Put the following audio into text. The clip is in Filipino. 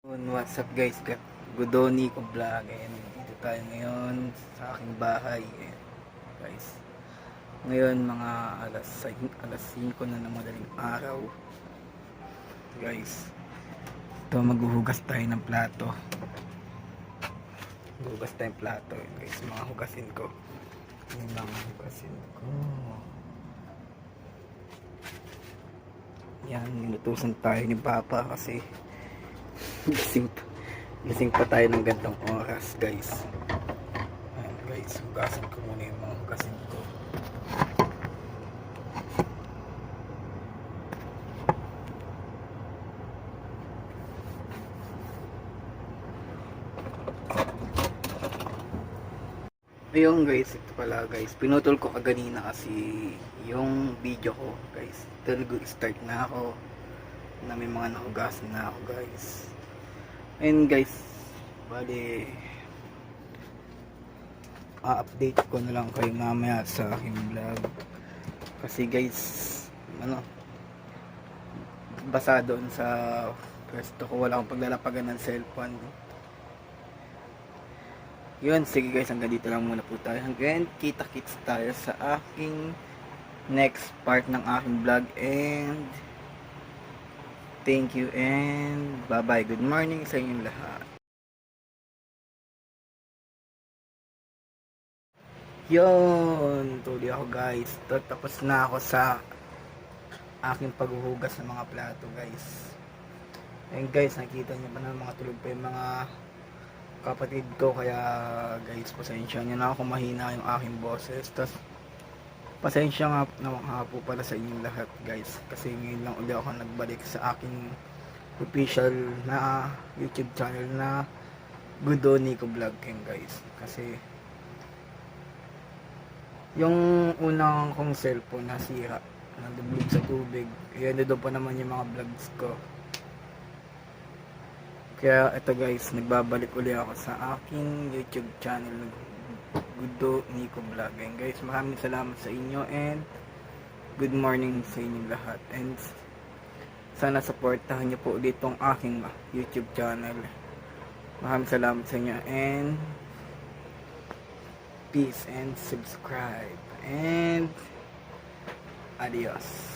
What's up guys, Gudoni ko vlog and dito tayo ngayon sa aking bahay guys. Ngayon mga alas 5 na ng madaling araw guys. Ito maghuhugas tayo ng plato. Maghuhugas tayong plato guys, mga hugasin ko. Yung mga hugasin ko. Yan, inutusan tayo ni Papa kasi gising pa tayo ng gantong oras guys. Ayan guys, hugasan ko muna yung mga hugasin ko. Ayun guys, ito pala guys, pinutol ko kaganina kasi yung video ko guys. Talaga start na ako na may mga nahugasan na ako guys. Ayun guys, bali update ko na lang kayo mamaya sa aking vlog kasi guys, basa doon sa pwesto ko, wala akong paglalapagan ng cellphone. Yun, sige guys, hanggang dito lang muna po tayo. Hanggang kita-kits tayo sa aking next part ng aking vlog and thank you and bye bye. Good morning sa inyong lahat. Yun, tuloy ako guys. Tapos na ako sa aking paghuhugas ng mga plato guys. And guys, nakita niyo ba na mga tulog pa yung mga kapatid ko, kaya guys pasensya nyo na ako mahina yung aking boses. Tas pasensya nga po pala sa inyong lahat guys kasi ngayon lang ulit ako nagbalik sa aking official na YouTube channel na Gudoni ko vlog guys. Kasi yung unang kong cellphone nasira, nandublig sa tubig, yan doon pa naman yung mga vlogs ko. Kaya ito guys, nagbabalik ulit ako sa aking YouTube channel Gudoni ko vlog. And guys, maraming salamat sa inyo and good morning sa inyong lahat. And sana supportahan niyo po ulit tong aking YouTube channel. Maraming salamat sa inyo and peace and subscribe and adios.